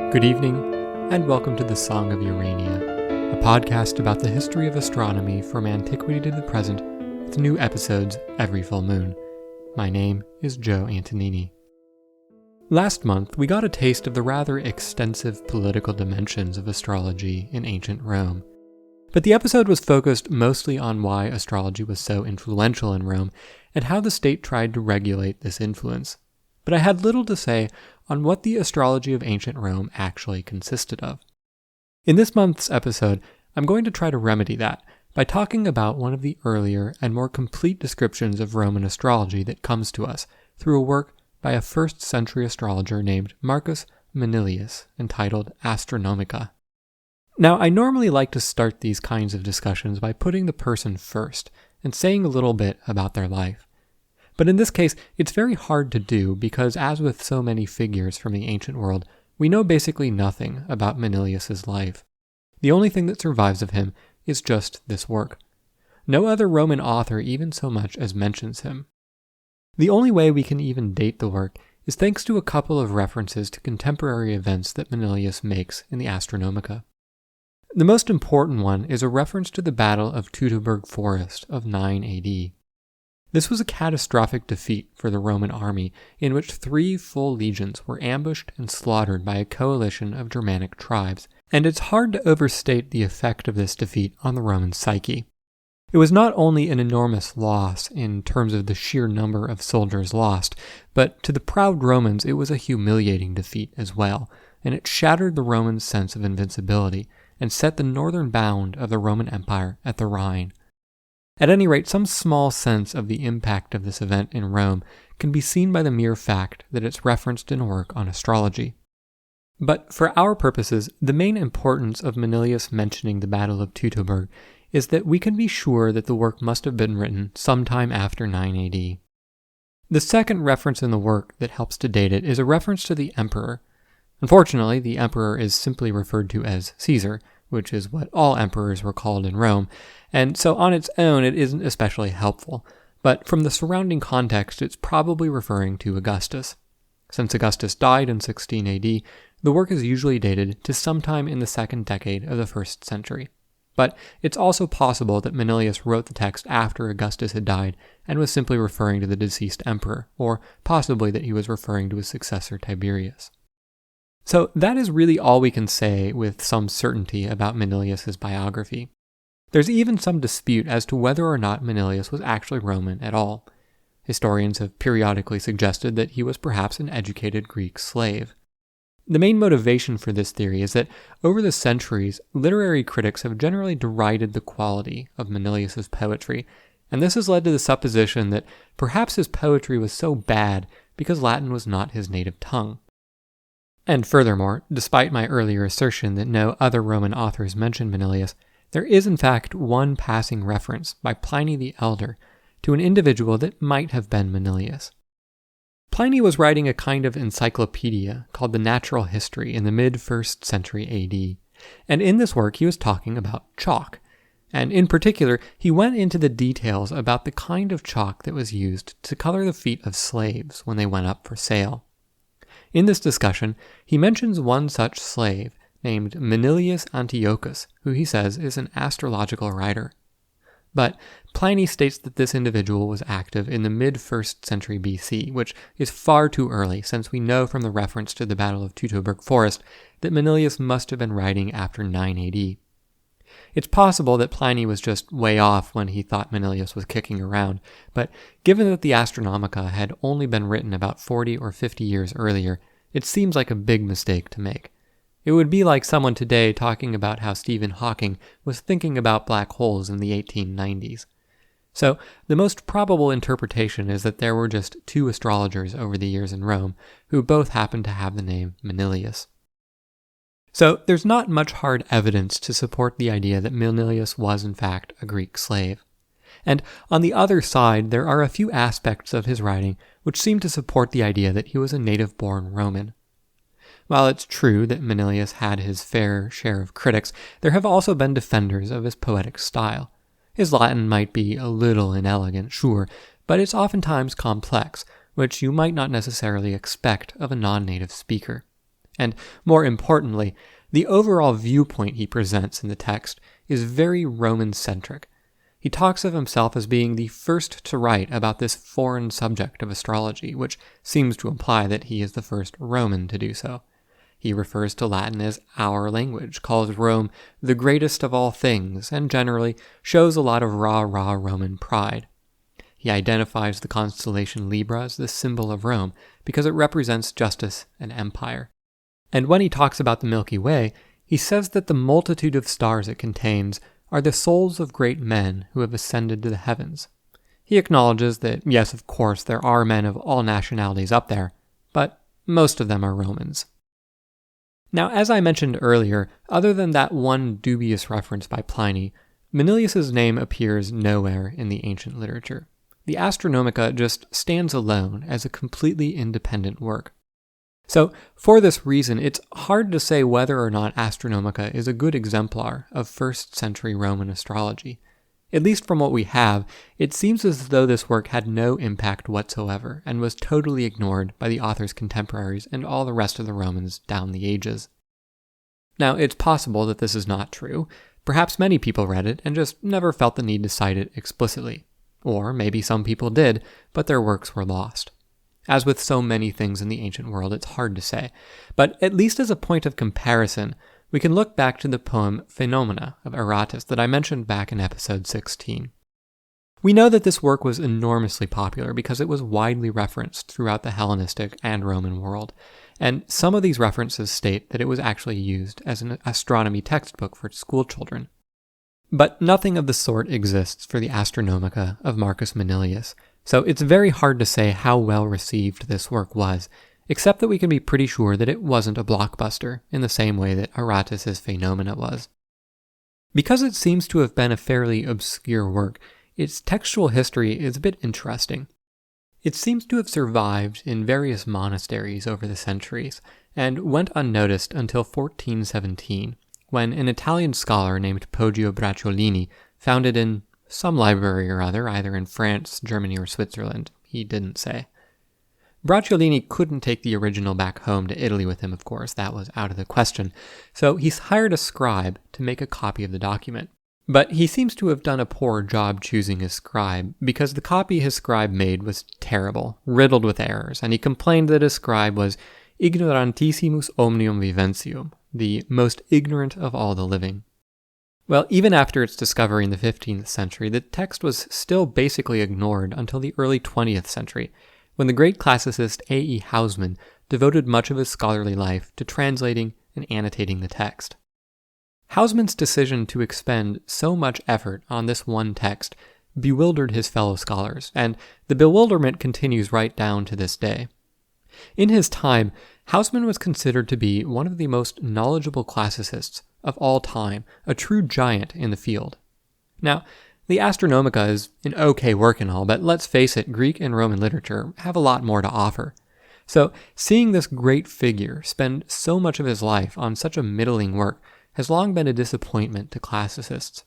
Good evening, and welcome to the Song of Urania, a podcast about the history of astronomy from antiquity to the present, with new episodes every full moon. My name is Joe Antonini. Last month, we got a taste of the rather extensive political dimensions of astrology in ancient Rome. But the episode was focused mostly on why astrology was so influential in Rome and how the state tried to regulate this influence. But I had little to say on what the astrology of ancient Rome actually consisted of. In this month's episode, I'm going to try to remedy that by talking about one of the earlier and more complete descriptions of Roman astrology that comes to us through a work by a 1st century astrologer named Marcus Manilius entitled Astronomica. Now, I normally like to start these kinds of discussions by putting the person first and saying a little bit about their life. But in this case, it's very hard to do because, as with so many figures from the ancient world, we know basically nothing about Manilius's life. The only thing that survives of him is just this work. No other Roman author even so much as mentions him. The only way we can even date the work is thanks to a couple of references to contemporary events that Manilius makes in the Astronomica. The most important one is a reference to the Battle of Teutoburg Forest of 9 AD. This was a catastrophic defeat for the Roman army in which 3 full legions were ambushed and slaughtered by a coalition of Germanic tribes, and it's hard to overstate the effect of this defeat on the Roman psyche. It was not only an enormous loss in terms of the sheer number of soldiers lost, but to the proud Romans it was a humiliating defeat as well, and it shattered the Romans' sense of invincibility and set the northern bound of the Roman Empire at the Rhine. At any rate, some small sense of the impact of this event in Rome can be seen by the mere fact that it's referenced in a work on astrology. But for our purposes, the main importance of Manilius mentioning the Battle of Teutoburg is that we can be sure that the work must have been written sometime after 9 AD. The second reference in the work that helps to date it is a reference to the emperor. Unfortunately, the emperor is simply referred to as Caesar, which is what all emperors were called in Rome, and so on its own it isn't especially helpful, but from the surrounding context it's probably referring to Augustus. Since Augustus died in 16 AD, the work is usually dated to sometime in the 2nd decade of the 1st century. But it's also possible that Manilius wrote the text after Augustus had died and was simply referring to the deceased emperor, or possibly that he was referring to his successor Tiberius. So that is really all we can say with some certainty about Manilius's biography. There's even some dispute as to whether or not Manilius was actually Roman at all. Historians have periodically suggested that he was perhaps an educated Greek slave. The main motivation for this theory is that over the centuries, literary critics have generally derided the quality of Manilius's poetry, and this has led to the supposition that perhaps his poetry was so bad because Latin was not his native tongue. And furthermore, despite my earlier assertion that no other Roman authors mention Manilius, there is in fact one passing reference by Pliny the Elder to an individual that might have been Manilius. Pliny was writing a kind of encyclopedia called the Natural History in the mid-1st century AD, and in this work he was talking about chalk, and in particular he went into the details about the kind of chalk that was used to color the feet of slaves when they went up for sale. In this discussion, he mentions one such slave named Manilius Antiochus, who he says is an astrological writer. But Pliny states that this individual was active in the mid-1st century BC, which is far too early since we know from the reference to the Battle of Teutoburg Forest that Manilius must have been writing after 9 AD. It's possible that Pliny was just way off when he thought Manilius was kicking around, but given that the Astronomica had only been written about 40 or 50 years earlier, it seems like a big mistake to make. It would be like someone today talking about how Stephen Hawking was thinking about black holes in the 1890s. So, the most probable interpretation is that there were just 2 astrologers over the years in Rome who both happened to have the name Manilius. So, there's not much hard evidence to support the idea that Manilius was in fact a Greek slave. And on the other side, there are a few aspects of his writing which seem to support the idea that he was a native-born Roman. While it's true that Manilius had his fair share of critics, there have also been defenders of his poetic style. His Latin might be a little inelegant, sure, but it's oftentimes complex, which you might not necessarily expect of a non-native speaker. And more importantly, the overall viewpoint he presents in the text is very Roman-centric. He talks of himself as being the first to write about this foreign subject of astrology, which seems to imply that he is the first Roman to do so. He refers to Latin as our language, calls Rome the greatest of all things, and generally shows a lot of rah-rah Roman pride. He identifies the constellation Libra as the symbol of Rome because it represents justice and empire. And when he talks about the Milky Way, he says that the multitude of stars it contains are the souls of great men who have ascended to the heavens. He acknowledges that, yes, of course, there are men of all nationalities up there, but most of them are Romans. Now, as I mentioned earlier, other than that one dubious reference by Pliny, Manilius's name appears nowhere in the ancient literature. The Astronomica just stands alone as a completely independent work. So, for this reason, it's hard to say whether or not Astronomica is a good exemplar of 1st century Roman astrology. At least from what we have, it seems as though this work had no impact whatsoever and was totally ignored by the author's contemporaries and all the rest of the Romans down the ages. Now, it's possible that this is not true. Perhaps many people read it and just never felt the need to cite it explicitly. Or maybe some people did, but their works were lost. As with so many things in the ancient world, it's hard to say. But at least as a point of comparison, we can look back to the poem Phenomena of Aratus that I mentioned back in episode 16. We know that this work was enormously popular because it was widely referenced throughout the Hellenistic and Roman world, and some of these references state that it was actually used as an astronomy textbook for schoolchildren. But nothing of the sort exists for the Astronomica of Marcus Manilius, so it's very hard to say how well received this work was, except that we can be pretty sure that it wasn't a blockbuster in the same way that Aratus's Phenomena was. Because it seems to have been a fairly obscure work, its textual history is a bit interesting. It seems to have survived in various monasteries over the centuries, and went unnoticed until 1417, when an Italian scholar named Poggio Bracciolini found it in some library or other, either in France, Germany, or Switzerland. He didn't say. Bracciolini couldn't take the original back home to Italy with him, of course, that was out of the question, so he's hired a scribe to make a copy of the document. But he seems to have done a poor job choosing his scribe, because the copy his scribe made was terrible, riddled with errors, and he complained that his scribe was ignorantissimus omnium viventium, the most ignorant of all the living. Well, even after its discovery in the 15th century, the text was still basically ignored until the early 20th century, when the great classicist A.E. Hausmann devoted much of his scholarly life to translating and annotating the text. Hausmann's decision to expend so much effort on this one text bewildered his fellow scholars, and the bewilderment continues right down to this day. In his time, Hausmann was considered to be one of the most knowledgeable classicists of all time, a true giant in the field. Now, the Astronomica is an okay work and all, but let's face it, Greek and Roman literature have a lot more to offer. So, seeing this great figure spend so much of his life on such a middling work has long been a disappointment to classicists.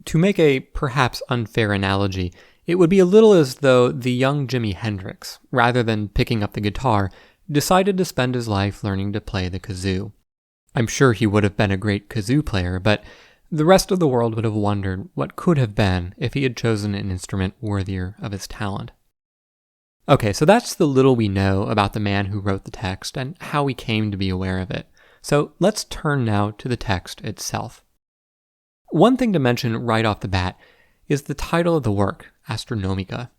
To make a perhaps unfair analogy, it would be a little as though the young Jimi Hendrix, rather than picking up the guitar, decided to spend his life learning to play the kazoo. I'm sure he would have been a great kazoo player, but the rest of the world would have wondered what could have been if he had chosen an instrument worthier of his talent. Okay, so that's the little we know about the man who wrote the text and how we came to be aware of it. So let's turn now to the text itself. One thing to mention right off the bat is the title of the work, Astronomica.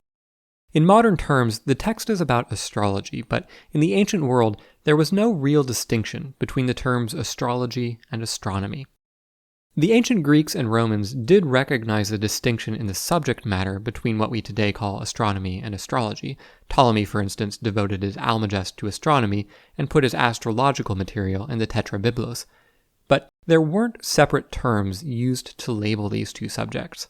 In modern terms, the text is about astrology, but in the ancient world, there was no real distinction between the terms astrology and astronomy. The ancient Greeks and Romans did recognize a distinction in the subject matter between what we today call astronomy and astrology. Ptolemy, for instance, devoted his Almagest to astronomy and put his astrological material in the Tetrabiblos. But there weren't separate terms used to label these two subjects.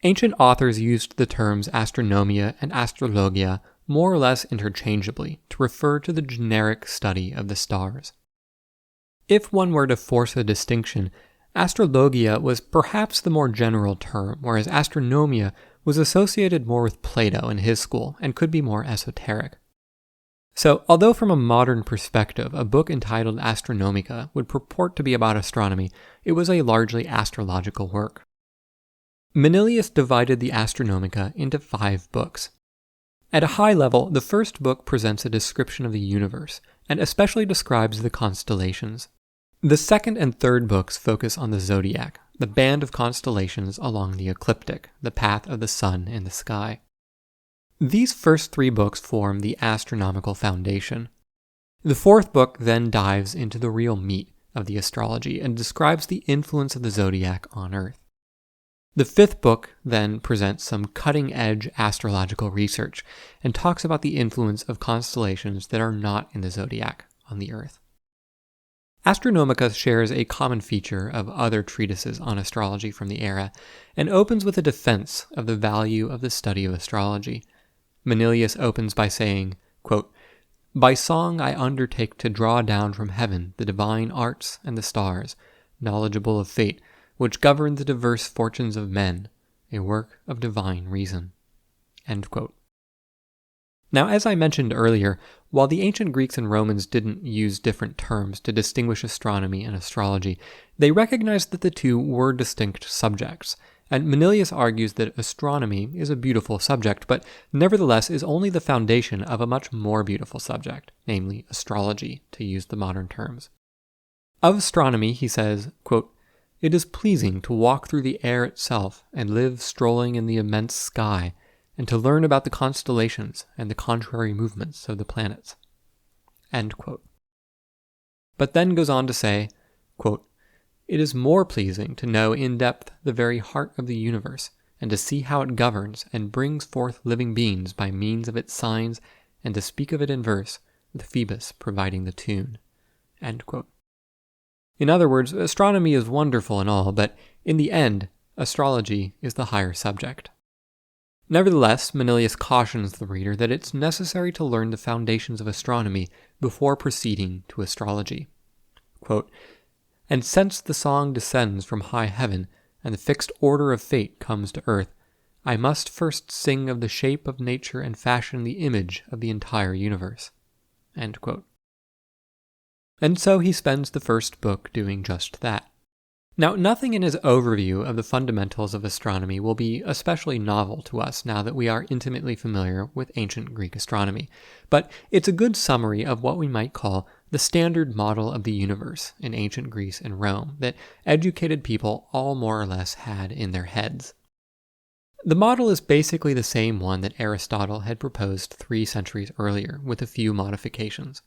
Ancient authors used the terms astronomia and astrologia more or less interchangeably to refer to the generic study of the stars. If one were to force a distinction, astrologia was perhaps the more general term, whereas astronomia was associated more with Plato and his school and could be more esoteric. So, although from a modern perspective, a book entitled Astronomica would purport to be about astronomy, it was a largely astrological work. Manilius divided the Astronomica into 5 books. At a high level, the first book presents a description of the universe, and especially describes the constellations. The second and third books focus on the zodiac, the band of constellations along the ecliptic, the path of the sun in the sky. These first 3 books form the astronomical foundation. The fourth book then dives into the real meat of the astrology and describes the influence of the zodiac on Earth. The fifth book then presents some cutting-edge astrological research and talks about the influence of constellations that are not in the zodiac on the Earth. Astronomica shares a common feature of other treatises on astrology from the era and opens with a defense of the value of the study of astrology. Manilius opens by saying, quote, "By song I undertake to draw down from heaven the divine arts and the stars, knowledgeable of fate, which govern the diverse fortunes of men, a work of divine reason." End quote. Now, as I mentioned earlier, while the ancient Greeks and Romans didn't use different terms to distinguish astronomy and astrology, they recognized that the two were distinct subjects, and Manilius argues that astronomy is a beautiful subject, but nevertheless is only the foundation of a much more beautiful subject, namely astrology, to use the modern terms. Of astronomy, he says, quote, "It is pleasing to walk through the air itself and live strolling in the immense sky, and to learn about the constellations and the contrary movements of the planets." End quote. But then goes on to say, quote, "It is more pleasing to know in depth the very heart of the universe, and to see how it governs and brings forth living beings by means of its signs, and to speak of it in verse, with Phoebus providing the tune." End quote. In other words, astronomy is wonderful and all, but in the end, astrology is the higher subject. Nevertheless, Manilius cautions the reader that it's necessary to learn the foundations of astronomy before proceeding to astrology. Quote, "And since the song descends from high heaven, and the fixed order of fate comes to earth, I must first sing of the shape of nature and fashion the image of the entire universe." End quote. And so he spends the first book doing just that. Now, nothing in his overview of the fundamentals of astronomy will be especially novel to us now that we are intimately familiar with ancient Greek astronomy, but it's a good summary of what we might call the standard model of the universe in ancient Greece and Rome that educated people all more or less had in their heads. The model is basically the same one that Aristotle had proposed 3 centuries earlier, with a few modifications.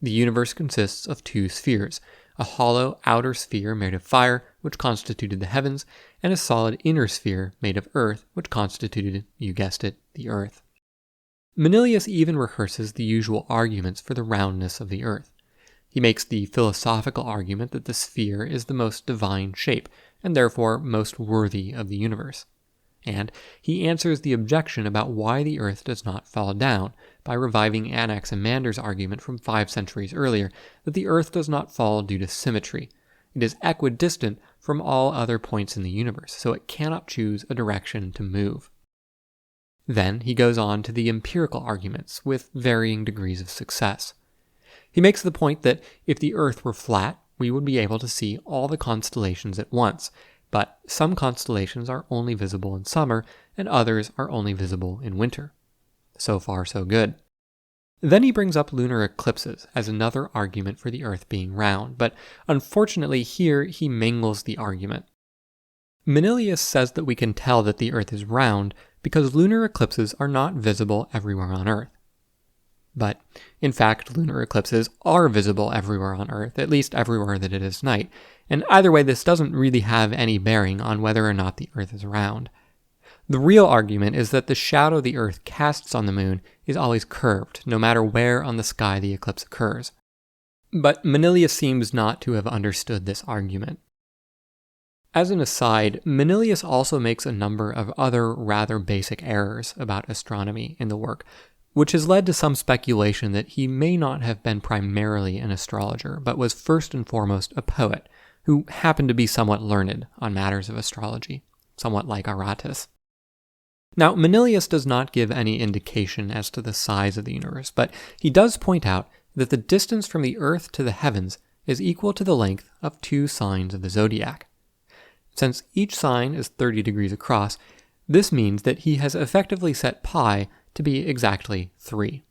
The universe consists of 2 spheres, a hollow outer sphere made of fire, which constituted the heavens, and a solid inner sphere made of earth, which constituted, you guessed it, the earth. Manilius even rehearses the usual arguments for the roundness of the earth. He makes the philosophical argument that the sphere is the most divine shape, and therefore most worthy of the universe. And he answers the objection about why the earth does not fall down by reviving Anaximander's argument from 5 centuries earlier that the earth does not fall due to symmetry. It is equidistant from all other points in the universe, so it cannot choose a direction to move. Then he goes on to the empirical arguments with varying degrees of success. He makes the point that if the earth were flat, we would be able to see all the constellations at once, but some constellations are only visible in summer, and others are only visible in winter. So far, so good. Then he brings up lunar eclipses as another argument for the Earth being round, but unfortunately here he mangles the argument. Manilius says that we can tell that the Earth is round because lunar eclipses are not visible everywhere on Earth. But, in fact, lunar eclipses are visible everywhere on Earth, at least everywhere that it is night, and either way this doesn't really have any bearing on whether or not the Earth is round. The real argument is that the shadow the Earth casts on the moon is always curved, no matter where on the sky the eclipse occurs. But Manilius seems not to have understood this argument. As an aside, Manilius also makes a number of other rather basic errors about astronomy in the work, which has led to some speculation that he may not have been primarily an astrologer, but was first and foremost a poet, who happened to be somewhat learned on matters of astrology, somewhat like Aratus. Now, Manilius does not give any indication as to the size of the universe, but he does point out that the distance from the Earth to the heavens is equal to the length of 2 signs of the zodiac. Since each sign is 30 degrees across, this means that he has effectively set pi to be exactly 3.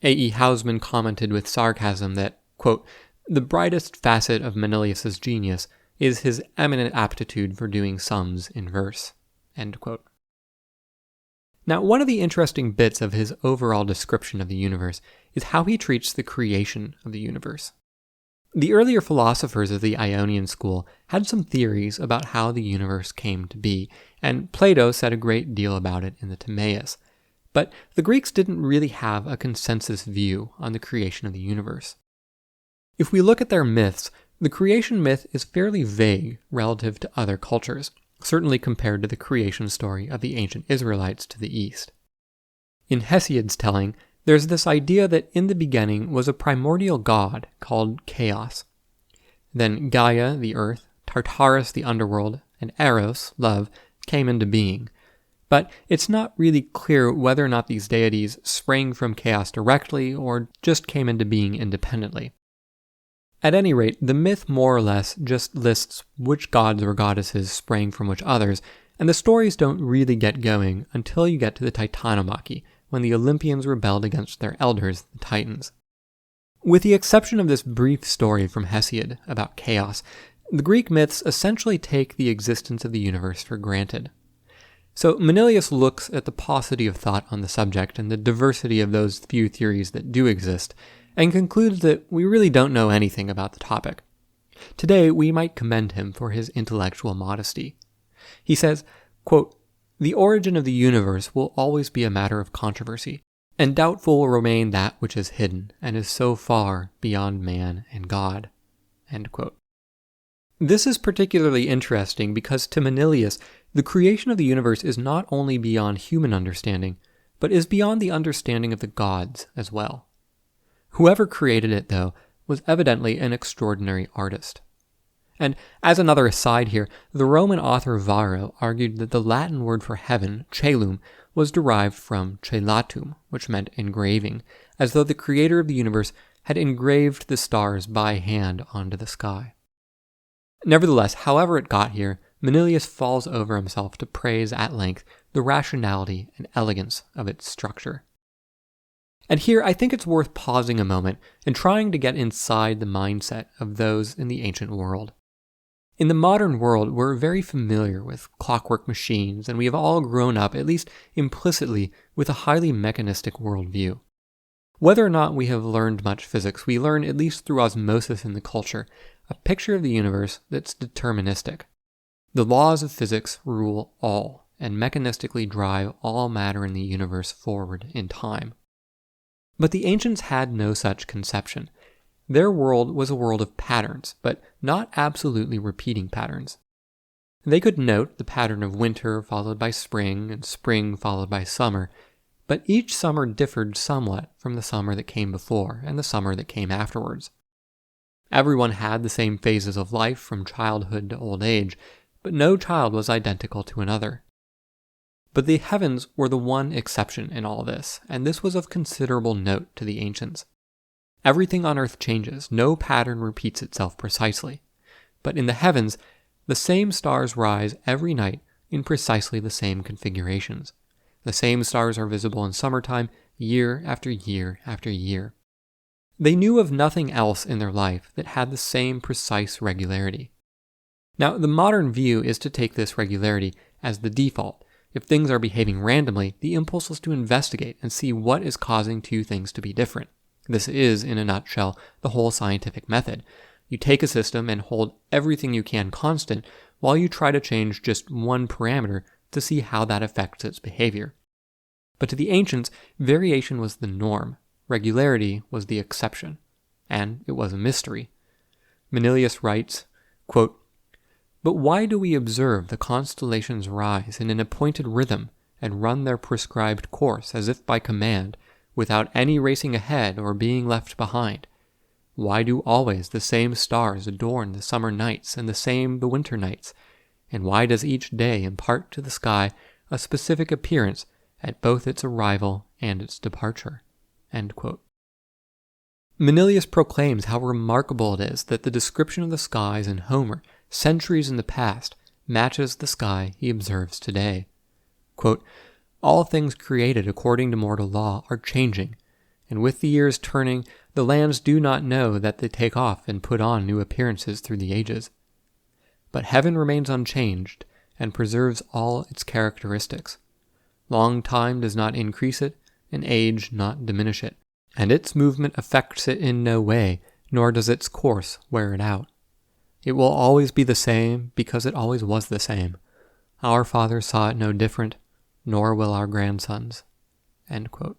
A.E. Hausmann commented with sarcasm that, quote, "The brightest facet of Manilius's genius is his eminent aptitude for doing sums in verse." End quote. Now, one of the interesting bits of his overall description of the universe is how he treats the creation of the universe. The earlier philosophers of the Ionian school had some theories about how the universe came to be, and Plato said a great deal about it in the Timaeus. But the Greeks didn't really have a consensus view on the creation of the universe. If we look at their myths, the creation myth is fairly vague relative to other cultures, certainly compared to the creation story of the ancient Israelites to the east. In Hesiod's telling, there's this idea that in the beginning was a primordial god called Chaos. Then Gaia, the earth, Tartarus, the underworld, and Eros, love, came into being. But it's not really clear whether or not these deities sprang from chaos directly or just came into being independently. At any rate, the myth more or less just lists which gods or goddesses sprang from which others, and the stories don't really get going until you get to the Titanomachy, when the Olympians rebelled against their elders, the Titans. With the exception of this brief story from Hesiod about chaos, the Greek myths essentially take the existence of the universe for granted. So Manilius looks at the paucity of thought on the subject and the diversity of those few theories that do exist, and concludes that we really don't know anything about the topic. Today, we might commend him for his intellectual modesty. He says, quote, "The origin of the universe will always be a matter of controversy, and doubtful will remain that which is hidden, and is so far beyond man and God." End quote. This is particularly interesting because to Manilius, the creation of the universe is not only beyond human understanding, but is beyond the understanding of the gods as well. Whoever created it, though, was evidently an extraordinary artist. And as another aside here, the Roman author Varro argued that the Latin word for heaven, caelum, was derived from celatum, which meant engraving, as though the creator of the universe had engraved the stars by hand onto the sky. Nevertheless, however it got here, Manilius falls over himself to praise at length the rationality and elegance of its structure. And here I think it's worth pausing a moment and trying to get inside the mindset of those in the ancient world. In the modern world, we're very familiar with clockwork machines, and we have all grown up, at least implicitly, with a highly mechanistic worldview. Whether or not we have learned much physics, we learn, at least through osmosis in the culture, a picture of the universe that's deterministic. The laws of physics rule all, and mechanistically drive all matter in the universe forward in time. But the ancients had no such conception. Their world was a world of patterns, but not absolutely repeating patterns. They could note the pattern of winter followed by spring and spring followed by summer, but each summer differed somewhat from the summer that came before and the summer that came afterwards. Everyone had the same phases of life from childhood to old age, but no child was identical to another. But the heavens were the one exception in all this, and this was of considerable note to the ancients. Everything on earth changes, no pattern repeats itself precisely. But in the heavens, the same stars rise every night in precisely the same configurations. The same stars are visible in summertime, year after year after year. They knew of nothing else in their life that had the same precise regularity. Now, the modern view is to take this regularity as the default. If things are behaving randomly, the impulse is to investigate and see what is causing two things to be different. This is, in a nutshell, the whole scientific method. You take a system and hold everything you can constant while you try to change just one parameter to see how that affects its behavior. But to the ancients, variation was the norm, regularity was the exception, and it was a mystery. Manilius writes, quote, "But why do we observe the constellations rise in an appointed rhythm and run their prescribed course as if by command, without any racing ahead or being left behind? Why do always the same stars adorn the summer nights and the same the winter nights? And why does each day impart to the sky a specific appearance at both its arrival and its departure." End quote. Manilius proclaims how remarkable it is that the description of the skies in Homer, centuries in the past, matches the sky he observes today. Quote, "All things created according to mortal law are changing, and with the years turning, the lands do not know that they take off and put on new appearances through the ages. But heaven remains unchanged, and preserves all its characteristics. Long time does not increase it, and age not diminish it, and its movement affects it in no way, nor does its course wear it out. It will always be the same, because it always was the same. Our fathers saw it no different, nor will our grandsons." End quote.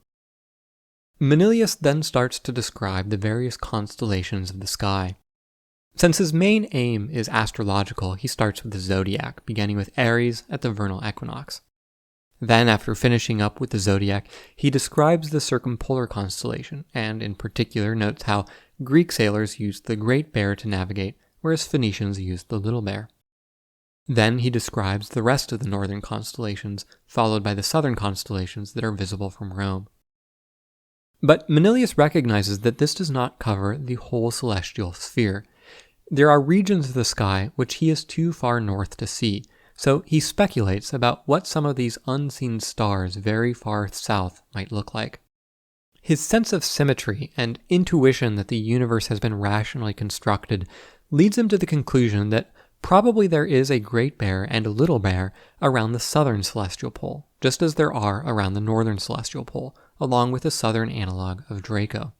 Manilius then starts to describe the various constellations of the sky. Since his main aim is astrological, he starts with the zodiac, beginning with Aries at the vernal equinox. Then, after finishing up with the zodiac, he describes the circumpolar constellation, and in particular notes how Greek sailors used the Great Bear to navigate, whereas Phoenicians used the Little Bear. Then he describes the rest of the northern constellations, followed by the southern constellations that are visible from Rome. But Manilius recognizes that this does not cover the whole celestial sphere. There are regions of the sky which he is too far north to see, so he speculates about what some of these unseen stars very far south might look like. His sense of symmetry and intuition that the universe has been rationally constructed leads him to the conclusion that probably there is a Great Bear and a Little Bear around the southern celestial pole, just as there are around the northern celestial pole, along with the southern analog of Draco.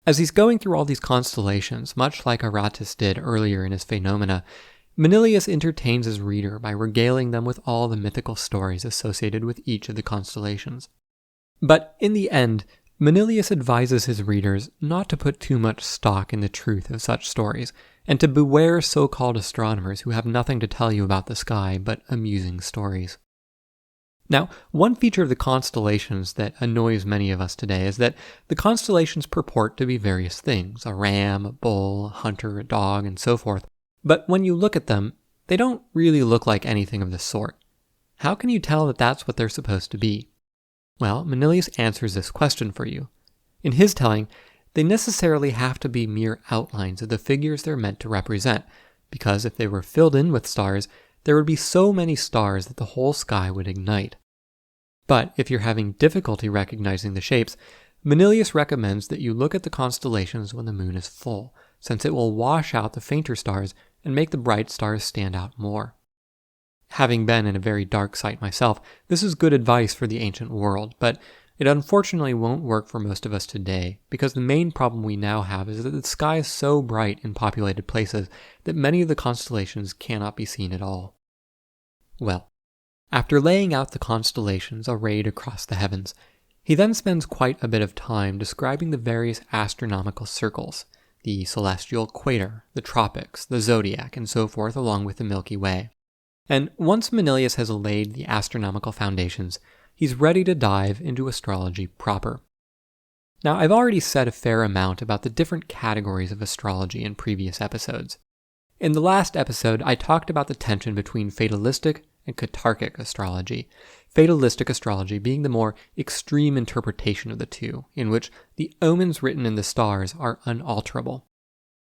As he's going through all these constellations, much like Aratus did earlier in his Phenomena, Manilius entertains his reader by regaling them with all the mythical stories associated with each of the constellations. But in the end, Manilius advises his readers not to put too much stock in the truth of such stories, and to beware so-called astronomers who have nothing to tell you about the sky but amusing stories. Now, one feature of the constellations that annoys many of us today is that the constellations purport to be various things: a ram, a bull, a hunter, a dog, and so forth. But when you look at them, they don't really look like anything of the sort. How can you tell that that's what they're supposed to be? Well, Manilius answers this question for you. In his telling, they necessarily have to be mere outlines of the figures they're meant to represent, because if they were filled in with stars, there would be so many stars that the whole sky would ignite. But if you're having difficulty recognizing the shapes, Manilius recommends that you look at the constellations when the moon is full, since it will wash out the fainter stars and make the bright stars stand out more. Having been in a very dark site myself, this is good advice for the ancient world, but it unfortunately won't work for most of us today, because the main problem we now have is that the sky is so bright in populated places that many of the constellations cannot be seen at all. Well, after laying out the constellations arrayed across the heavens, he then spends quite a bit of time describing the various astronomical circles, the celestial equator, the tropics, the zodiac, and so forth, along with the Milky Way. And once Manilius has laid the astronomical foundations, he's ready to dive into astrology proper. Now, I've already said a fair amount about the different categories of astrology in previous episodes. In the last episode, I talked about the tension between fatalistic and catarchic astrology, fatalistic astrology being the more extreme interpretation of the two, in which the omens written in the stars are unalterable.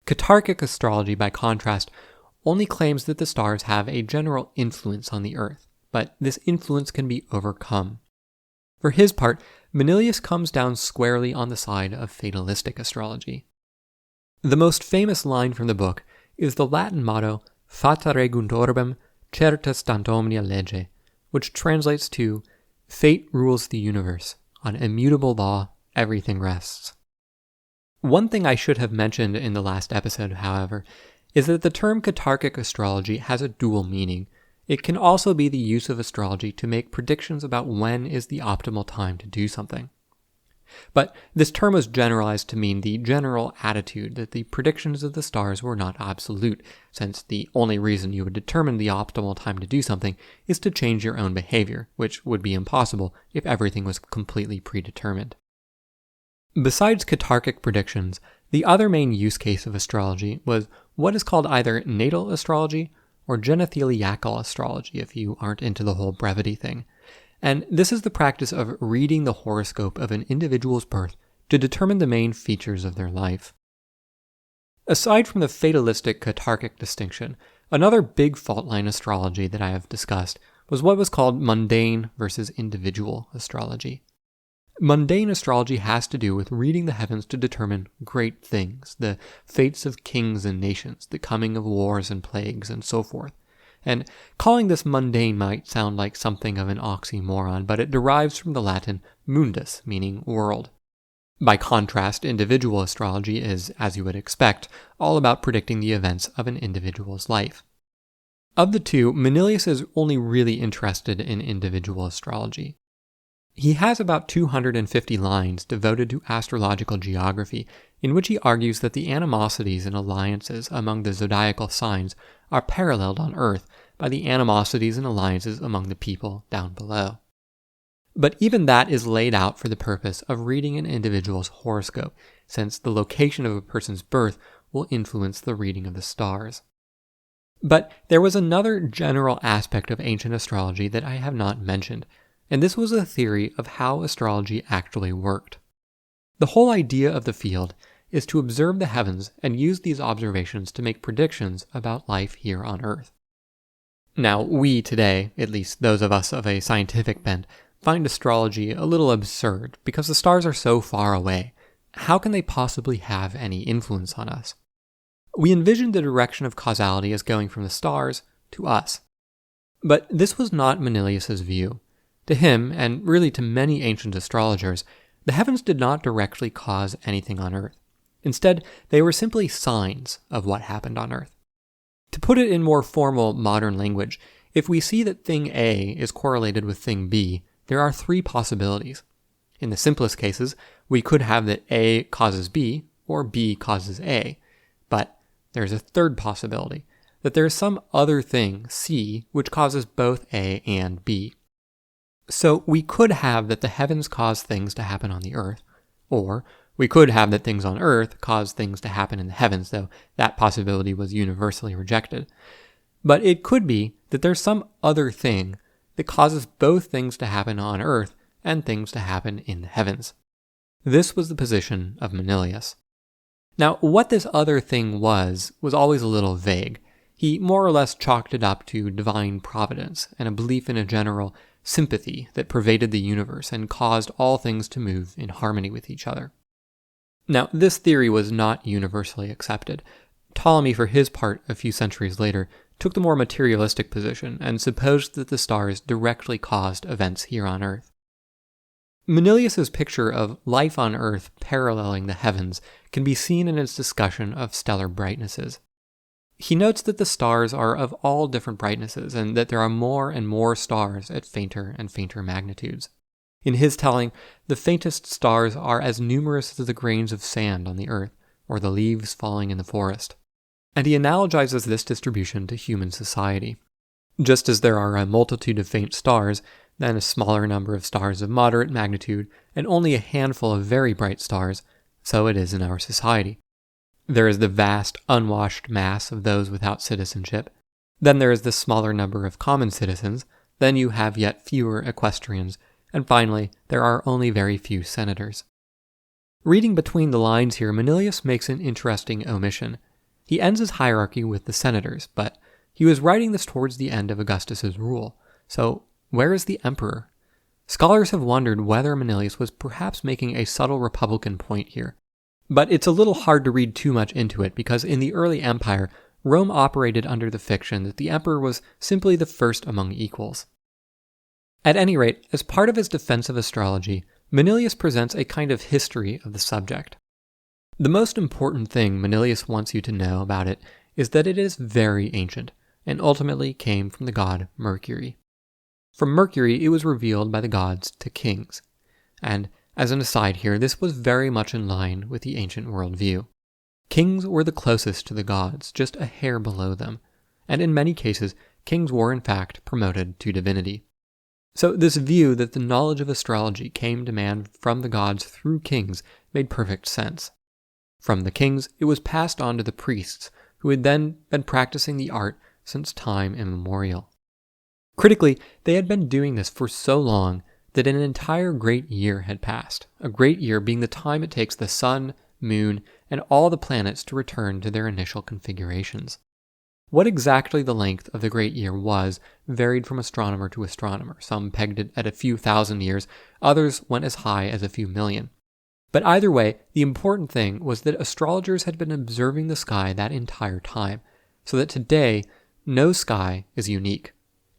Catarchic astrology, by contrast, only claims that the stars have a general influence on the Earth, but this influence can be overcome. For his part, Manilius comes down squarely on the side of fatalistic astrology. The most famous line from the book is the Latin motto Fata regunt orbem, certa stant omnia lege, which translates to, "Fate rules the universe, on immutable law everything rests." One thing I should have mentioned in the last episode, however, is that the term catarchic astrology has a dual meaning. It can also be the use of astrology to make predictions about when is the optimal time to do something. But this term was generalized to mean the general attitude that the predictions of the stars were not absolute, since the only reason you would determine the optimal time to do something is to change your own behavior, which would be impossible if everything was completely predetermined. Besides catarchic predictions, the other main use case of astrology was what is called either natal astrology or genetheliacal astrology if you aren't into the whole brevity thing. And this is the practice of reading the horoscope of an individual's birth to determine the main features of their life. Aside from the fatalistic catarchic distinction, another big fault line astrology that I have discussed was what was called mundane versus individual astrology. Mundane astrology has to do with reading the heavens to determine great things, the fates of kings and nations, the coming of wars and plagues, and so forth. And calling this mundane might sound like something of an oxymoron, but it derives from the Latin mundus, meaning world. By contrast, individual astrology is, as you would expect, all about predicting the events of an individual's life. Of the two, Manilius is only really interested in individual astrology. He has about 250 lines devoted to astrological geography, in which he argues that the animosities and alliances among the zodiacal signs are paralleled on Earth by the animosities and alliances among the people down below. But even that is laid out for the purpose of reading an individual's horoscope, since the location of a person's birth will influence the reading of the stars. But there was another general aspect of ancient astrology that I have not mentioned, and this was a theory of how astrology actually worked. The whole idea of the field is to observe the heavens and use these observations to make predictions about life here on Earth. Now, we today, at least those of us of a scientific bent, find astrology a little absurd because the stars are so far away. How can they possibly have any influence on us? We envision the direction of causality as going from the stars to us. But this was not Manilius's view. To him, and really to many ancient astrologers, the heavens did not directly cause anything on Earth. Instead, they were simply signs of what happened on Earth. To put it in more formal modern language, if we see that thing A is correlated with thing B, there are three possibilities. In the simplest cases, we could have that A causes B, or B causes A. But there's a third possibility, that there is some other thing, C, which causes both A and B. So we could have that the heavens cause things to happen on the Earth, or we could have that things on Earth cause things to happen in the heavens, though that possibility was universally rejected. But it could be that there's some other thing that causes both things to happen on Earth and things to happen in the heavens. This was the position of Manilius. Now, what this other thing was always a little vague. He more or less chalked it up to divine providence and a belief in a general sympathy that pervaded the universe and caused all things to move in harmony with each other. Now, this theory was not universally accepted. Ptolemy, for his part, a few centuries later, took the more materialistic position and supposed that the stars directly caused events here on Earth. Manilius's picture of life on Earth paralleling the heavens can be seen in his discussion of stellar brightnesses. He notes that the stars are of all different brightnesses and that there are more and more stars at fainter and fainter magnitudes. In his telling, the faintest stars are as numerous as the grains of sand on the earth, or the leaves falling in the forest. And he analogizes this distribution to human society. Just as there are a multitude of faint stars, then a smaller number of stars of moderate magnitude, and only a handful of very bright stars, so it is in our society. There is the vast, unwashed mass of those without citizenship. Then there is the smaller number of common citizens. Then you have yet fewer equestrians. And finally, there are only very few senators. Reading between the lines here, Manilius makes an interesting omission. He ends his hierarchy with the senators, but he was writing this towards the end of Augustus's rule. So, where is the emperor? Scholars have wondered whether Manilius was perhaps making a subtle republican point here. But it's a little hard to read too much into it because in the early empire, Rome operated under the fiction that the emperor was simply the first among equals. At any rate, as part of his defense of astrology, Manilius presents a kind of history of the subject. The most important thing Manilius wants you to know about it is that it is very ancient, and ultimately came from the god Mercury. From Mercury, it was revealed by the gods to kings, and as an aside here, this was very much in line with the ancient worldview. Kings were the closest to the gods, just a hair below them, and in many cases, kings were in fact promoted to divinity. So this view that the knowledge of astrology came to man from the gods through kings made perfect sense. From the kings, it was passed on to the priests, who had then been practicing the art since time immemorial. Critically, they had been doing this for so long that an entire great year had passed, a great year being the time it takes the sun, moon, and all the planets to return to their initial configurations. What exactly the length of the great year was varied from astronomer to astronomer. Some pegged it at a few thousand years, others went as high as a few million. But either way, the important thing was that astrologers had been observing the sky that entire time, so that today, no sky is unique.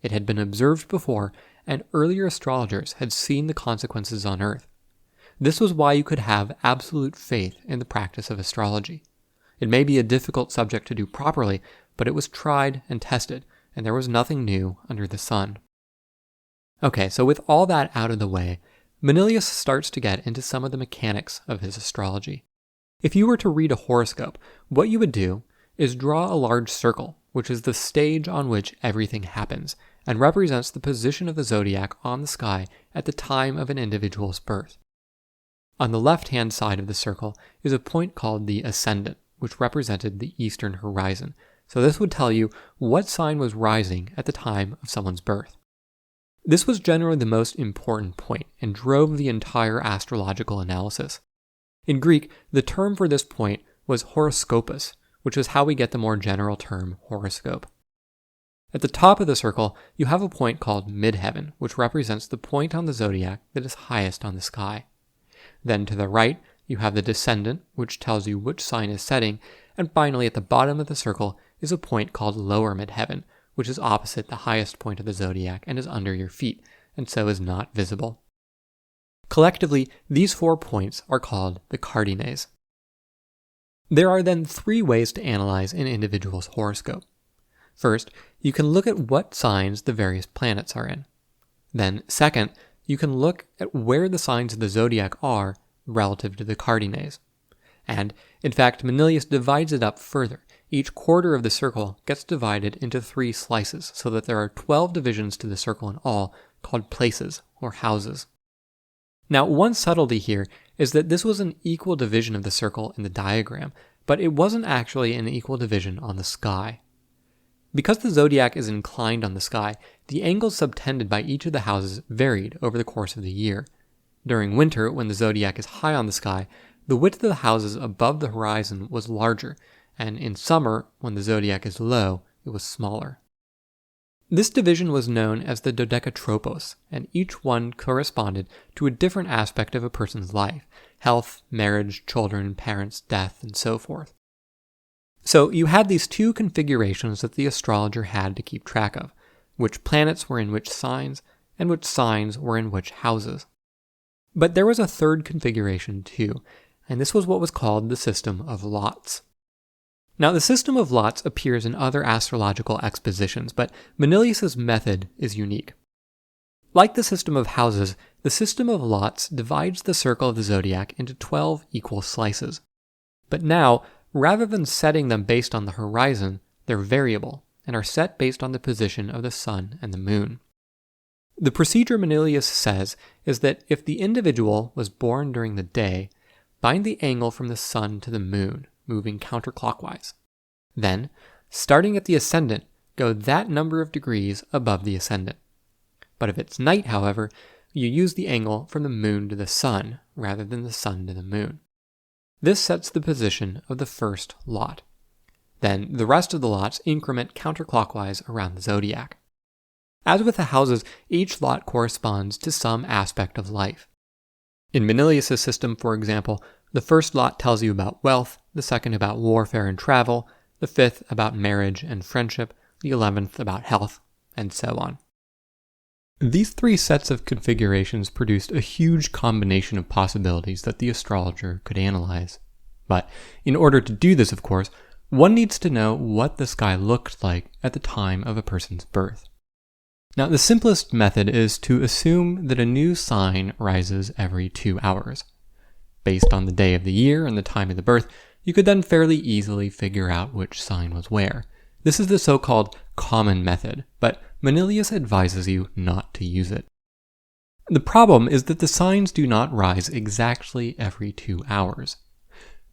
It had been observed before, and earlier astrologers had seen the consequences on Earth. This was why you could have absolute faith in the practice of astrology. It may be a difficult subject to do properly, but it was tried and tested, and there was nothing new under the sun. Okay, so with all that out of the way, Manilius starts to get into some of the mechanics of his astrology. If you were to read a horoscope, what you would do is draw a large circle, which is the stage on which everything happens, and represents the position of the zodiac on the sky at the time of an individual's birth. On the left-hand side of the circle is a point called the ascendant, which represented the eastern horizon. So this would tell you what sign was rising at the time of someone's birth. This was generally the most important point and drove the entire astrological analysis. In Greek, the term for this point was horoscopus, which is how we get the more general term horoscope. At the top of the circle, you have a point called midheaven, which represents the point on the zodiac that is highest on the sky. Then to the right, you have the descendant, which tells you which sign is setting, and finally at the bottom of the circle is a point called lower midheaven, which is opposite the highest point of the zodiac and is under your feet, and so is not visible. Collectively, these 4 points are called the cardines. There are then 3 ways to analyze an individual's horoscope. First, you can look at what signs the various planets are in. Then, second, you can look at where the signs of the zodiac are relative to the cardines. And, in fact, Manilius divides it up further. Each quarter of the circle gets divided into 3 slices, so that there are 12 divisions to the circle in all, called places, or houses. Now, one subtlety here is that this was an equal division of the circle in the diagram, but it wasn't actually an equal division on the sky. Because the zodiac is inclined on the sky, the angles subtended by each of the houses varied over the course of the year. During winter, when the zodiac is high on the sky, the width of the houses above the horizon was larger, and in summer, when the zodiac is low, it was smaller. This division was known as the dodecatropos, and each one corresponded to a different aspect of a person's life: health, marriage, children, parents, death, and so forth. So you had these 2 configurations that the astrologer had to keep track of: which planets were in which signs, and which signs were in which houses. But there was a third configuration too, and this was what was called the system of lots. Now, the system of lots appears in other astrological expositions, but Manilius's method is unique. Like the system of houses, the system of lots divides the circle of the zodiac into 12 equal slices. But now, rather than setting them based on the horizon, they're variable, and are set based on the position of the sun and the moon. The procedure Manilius says is that if the individual was born during the day, find the angle from the sun to the moon, moving counterclockwise. Then, starting at the ascendant, go that number of degrees above the ascendant. But if it's night, however, you use the angle from the moon to the sun, rather than the sun to the moon. This sets the position of the first lot. Then, the rest of the lots increment counterclockwise around the zodiac. As with the houses, each lot corresponds to some aspect of life. In Manilius' system, for example, the first lot tells you about wealth, the second about warfare and travel, the 5th about marriage and friendship, the 11th about health, and so on. These 3 sets of configurations produced a huge combination of possibilities that the astrologer could analyze. But in order to do this, of course, one needs to know what the sky looked like at the time of a person's birth. Now, the simplest method is to assume that a new sign rises every 2 hours. Based on the day of the year and the time of the birth, you could then fairly easily figure out which sign was where. This is the so-called common method, but Manilius advises you not to use it. The problem is that the signs do not rise exactly every 2 hours.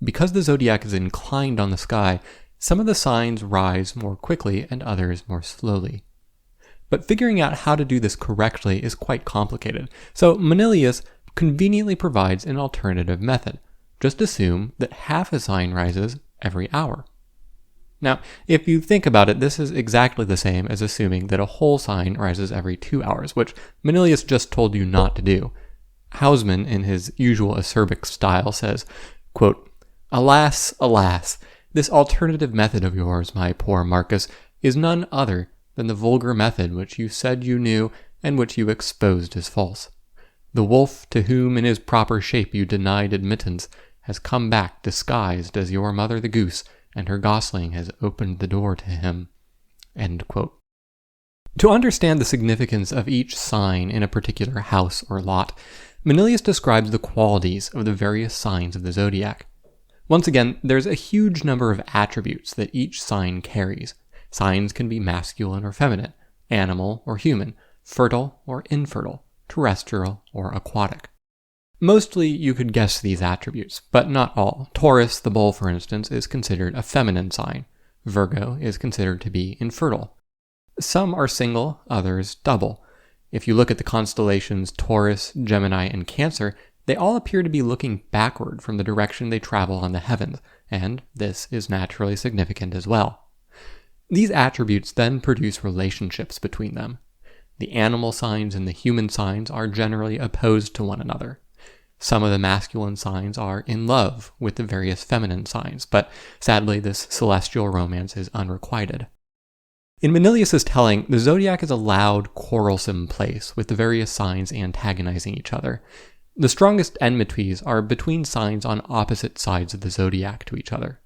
Because the zodiac is inclined on the sky, Some of the signs rise more quickly and others more slowly. But figuring out how to do this correctly is quite complicated, so Manilius conveniently provides an alternative method. Just assume that half a sign rises every hour. Now, if you think about it, this is exactly the same as assuming that a whole sign rises every 2 hours, which Manilius just told you not to do. Hausmann, in his usual acerbic style, says, quote, "Alas, alas, this alternative method of yours, my poor Marcus, is none other than the vulgar method which you said you knew and which you exposed as false. The wolf to whom in his proper shape you denied admittance has come back disguised as your mother the goose, and her gosling has opened the door to him." End quote. To understand the significance of each sign in a particular house or lot, Manilius describes the qualities of the various signs of the zodiac. Once again, there's a huge number of attributes that each sign carries. Signs can be masculine or feminine, animal or human, fertile or infertile, terrestrial or aquatic. Mostly you could guess these attributes, but not all. Taurus, the bull for instance, is considered a feminine sign. Virgo is considered to be infertile. Some are single, others double. If you look at the constellations Taurus, Gemini, and Cancer, they all appear to be looking backward from the direction they travel on the heavens, and this is naturally significant as well. These attributes then produce relationships between them. The animal signs and the human signs are generally opposed to one another. Some of the masculine signs are in love with the various feminine signs, but sadly this celestial romance is unrequited. In Manilius's telling, the zodiac is a loud, quarrelsome place, with the various signs antagonizing each other. The strongest enmities are between signs on opposite sides of the zodiac to each other.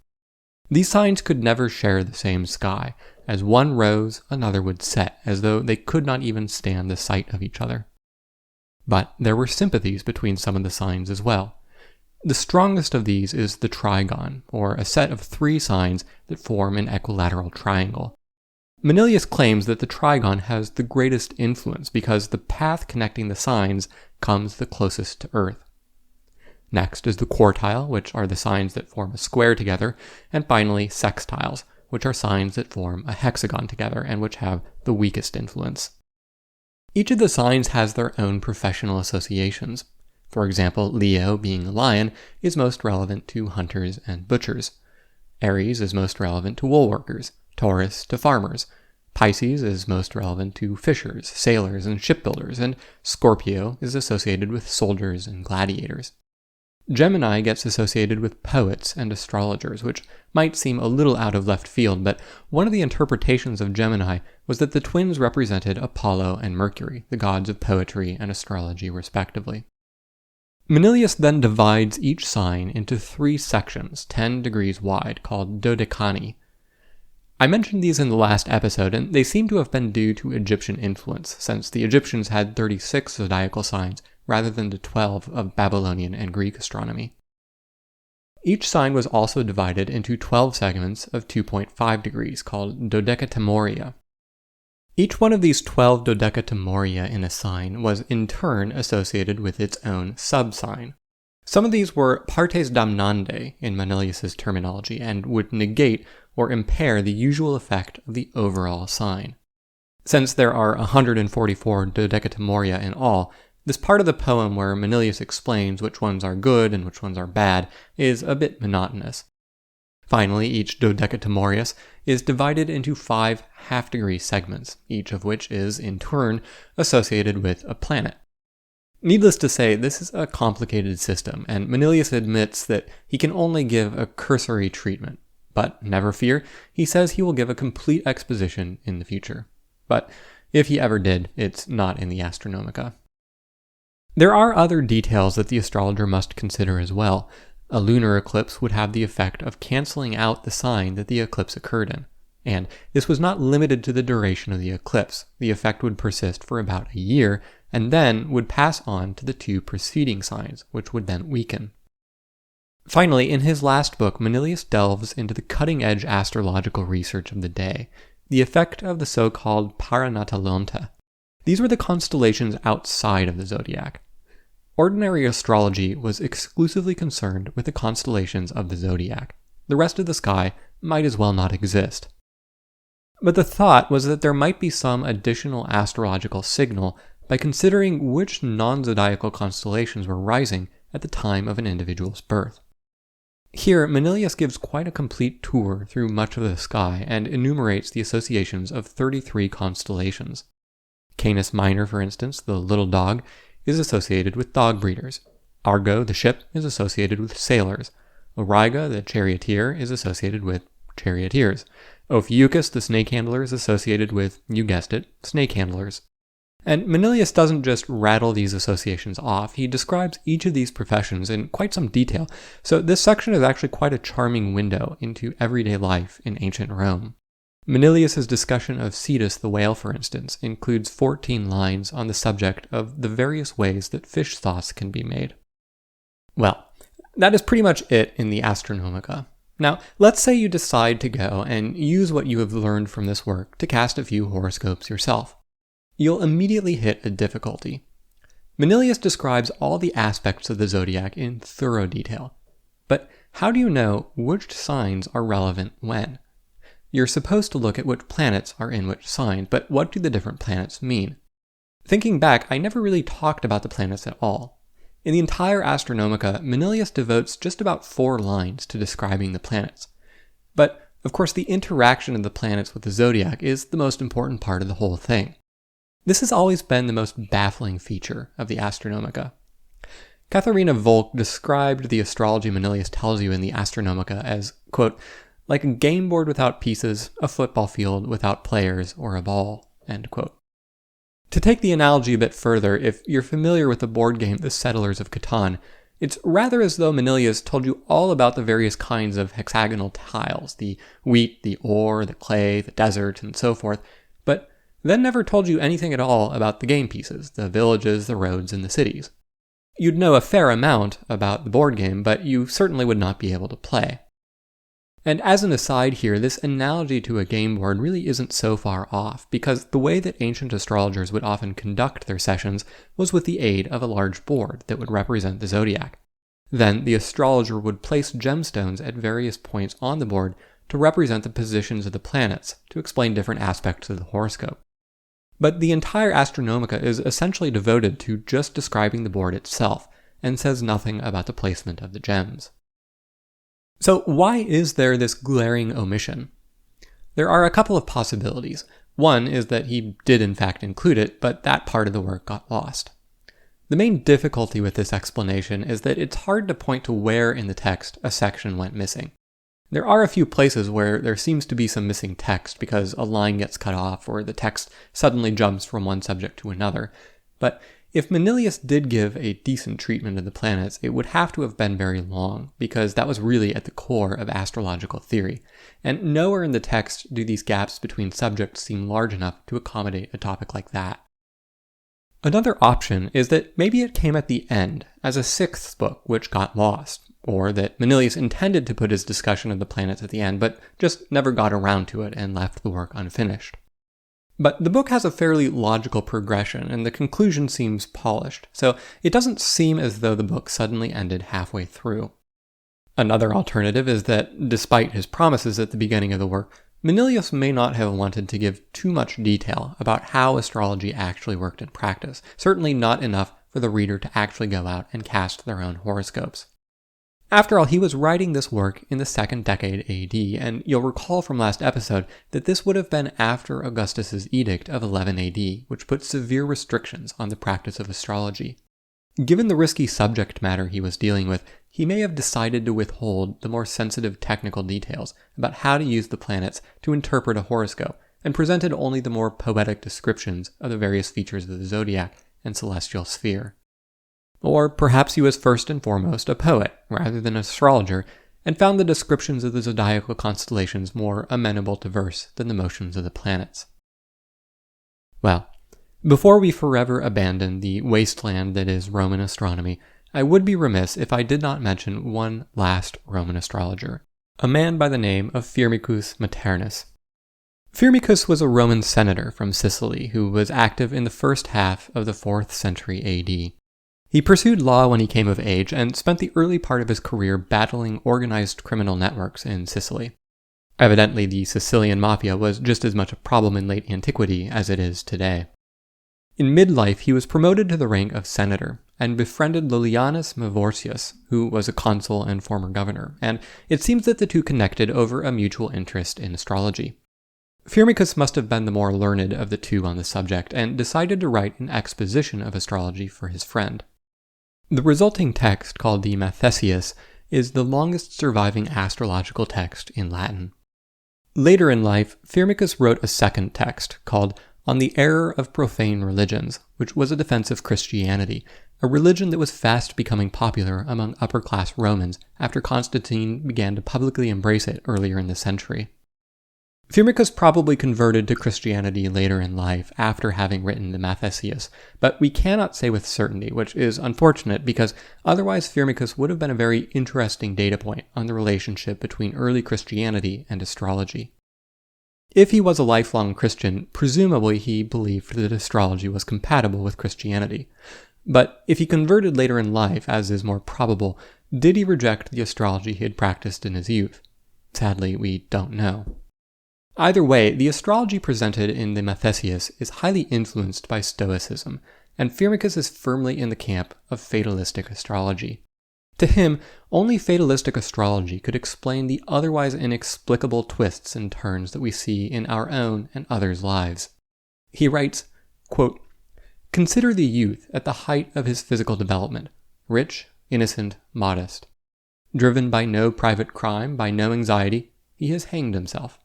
These signs could never share the same sky. As one rose, another would set, as though they could not even stand the sight of each other. But there were sympathies between some of the signs as well. The strongest of these is the trigon, or a set of 3 signs that form an equilateral triangle. Manilius claims that the trigon has the greatest influence because the path connecting the signs comes the closest to Earth. Next is the quartile, which are the signs that form a square together, and finally sextiles, which are signs that form a hexagon together and which have the weakest influence. Each of the signs has their own professional associations. For example, Leo, being a lion, is most relevant to hunters and butchers. Aries is most relevant to wool workers, Taurus to farmers, Pisces is most relevant to fishers, sailors, and shipbuilders, and Scorpio is associated with soldiers and gladiators. Gemini gets associated with poets and astrologers, which might seem a little out of left field, but one of the interpretations of Gemini was that the twins represented Apollo and Mercury, the gods of poetry and astrology respectively. Manilius then divides each sign into 3 sections, 10 degrees wide, called dodecani. I mentioned these in the last episode, and they seem to have been due to Egyptian influence, since the Egyptians had 36 zodiacal signs rather than the 12 of Babylonian and Greek astronomy. Each sign was also divided into 12 segments of 2.5 degrees, called dodecatemoria. Each one of these 12 dodecatemoria in a sign was in turn associated with its own subsign. Some of these were partes damnandae in Manilius's terminology and would negate or impair the usual effect of the overall sign. Since there are 144 dodecatemoria in all, this part of the poem where Manilius explains which ones are good and which ones are bad is a bit monotonous. Finally, each dodecatemorius is divided into 5 half-degree segments, each of which is, in turn, associated with a planet. Needless to say, this is a complicated system, and Manilius admits that he can only give a cursory treatment. But never fear, he says he will give a complete exposition in the future. But if he ever did, it's not in the Astronomica. There are other details that the astrologer must consider as well. A lunar eclipse would have the effect of canceling out the sign that the eclipse occurred in. And this was not limited to the duration of the eclipse. The effect would persist for about a year, and then would pass on to the 2 preceding signs, which would then weaken. Finally, in his last book, Manilius delves into the cutting-edge astrological research of the day, the effect of the so-called paranatalonta. These were the constellations outside of the zodiac. Ordinary astrology was exclusively concerned with the constellations of the zodiac. The rest of the sky might as well not exist. But the thought was that there might be some additional astrological signal by considering which non-zodiacal constellations were rising at the time of an individual's birth. Here, Manilius gives quite a complete tour through much of the sky and enumerates the associations of 33 constellations. Canis Minor, for instance, the little dog, is associated with dog breeders. Argo, the ship, is associated with sailors. Auriga, the charioteer, is associated with charioteers. Ophiuchus, the snake handler, is associated with, you guessed it, snake handlers. And Manilius doesn't just rattle these associations off, he describes each of these professions in quite some detail, so this section is actually quite a charming window into everyday life in ancient Rome. Manilius' discussion of Cetus the whale, for instance, includes 14 lines on the subject of the various ways that fish sauce can be made. Well, that is pretty much it in the Astronomica. Now, let's say you decide to go and use what you have learned from this work to cast a few horoscopes yourself. You'll immediately hit a difficulty. Manilius describes all the aspects of the zodiac in thorough detail. But how do you know which signs are relevant when? You're supposed to look at which planets are in which sign, but what do the different planets mean? Thinking back, I never really talked about the planets at all. In the entire Astronomica, Manilius devotes just about 4 lines to describing the planets. But, of course, the interaction of the planets with the zodiac is the most important part of the whole thing. This has always been the most baffling feature of the Astronomica. Katharina Volk described the astrology Manilius tells you in the Astronomica as, quote, like a game board without pieces, a football field without players, or a ball, end quote. To take the analogy a bit further, if you're familiar with the board game The Settlers of Catan, it's rather as though Manilius told you all about the various kinds of hexagonal tiles, the wheat, the ore, the clay, the desert, and so forth, but then never told you anything at all about the game pieces, the villages, the roads, and the cities. You'd know a fair amount about the board game, but you certainly would not be able to play. And as an aside here, this analogy to a game board really isn't so far off, because the way that ancient astrologers would often conduct their sessions was with the aid of a large board that would represent the zodiac. Then the astrologer would place gemstones at various points on the board to represent the positions of the planets, to explain different aspects of the horoscope. But the entire Astronomica is essentially devoted to just describing the board itself, and says nothing about the placement of the gems. So why is there this glaring omission? There are a couple of possibilities. One is that he did in fact include it, but that part of the work got lost. The main difficulty with this explanation is that it's hard to point to where in the text a section went missing. There are a few places where there seems to be some missing text because a line gets cut off or the text suddenly jumps from one subject to another, but if Manilius did give a decent treatment of the planets, it would have to have been very long, because that was really at the core of astrological theory, and nowhere in the text do these gaps between subjects seem large enough to accommodate a topic like that. Another option is that maybe it came at the end, as a 6th book which got lost, or that Manilius intended to put his discussion of the planets at the end, but just never got around to it and left the work unfinished. But the book has a fairly logical progression, and the conclusion seems polished, so it doesn't seem as though the book suddenly ended halfway through. Another alternative is that, despite his promises at the beginning of the work, Manilius may not have wanted to give too much detail about how astrology actually worked in practice, certainly not enough for the reader to actually go out and cast their own horoscopes. After all, he was writing this work in the 2nd decade AD, and you'll recall from last episode that this would have been after Augustus's edict of 11 AD, which put severe restrictions on the practice of astrology. Given the risky subject matter he was dealing with, he may have decided to withhold the more sensitive technical details about how to use the planets to interpret a horoscope, and presented only the more poetic descriptions of the various features of the zodiac and celestial sphere. Or perhaps he was first and foremost a poet, rather than an astrologer, and found the descriptions of the zodiacal constellations more amenable to verse than the motions of the planets. Well, before we forever abandon the wasteland that is Roman astronomy, I would be remiss if I did not mention one last Roman astrologer, a man by the name of Firmicus Maternus. Firmicus was a Roman senator from Sicily who was active in the first half of the 4th century AD. He pursued law when he came of age and spent the early part of his career battling organized criminal networks in Sicily. Evidently, the Sicilian mafia was just as much a problem in late antiquity as it is today. In midlife, he was promoted to the rank of senator, and befriended Lilianus Mavortius, who was a consul and former governor, and it seems that the two connected over a mutual interest in astrology. Firmicus must have been the more learned of the two on the subject, and decided to write an exposition of astrology for his friend. The resulting text, called the Matheseos, is the longest surviving astrological text in Latin. Later in life, Firmicus wrote a second text, called On the Error of Profane Religions, which was a defense of Christianity, a religion that was fast becoming popular among upper-class Romans after Constantine began to publicly embrace it earlier in the century. Firmicus probably converted to Christianity later in life after having written the Matheseos, but we cannot say with certainty, which is unfortunate because otherwise Firmicus would have been a very interesting data point on the relationship between early Christianity and astrology. If he was a lifelong Christian, presumably he believed that astrology was compatible with Christianity. But if he converted later in life, as is more probable, did he reject the astrology he had practiced in his youth? Sadly, we don't know. Either way, the astrology presented in the Matheseos is highly influenced by Stoicism, and Firmicus is firmly in the camp of fatalistic astrology. To him, only fatalistic astrology could explain the otherwise inexplicable twists and turns that we see in our own and others' lives. He writes, quote, "Consider the youth at the height of his physical development, rich, innocent, modest. Driven by no private crime, by no anxiety, he has hanged himself.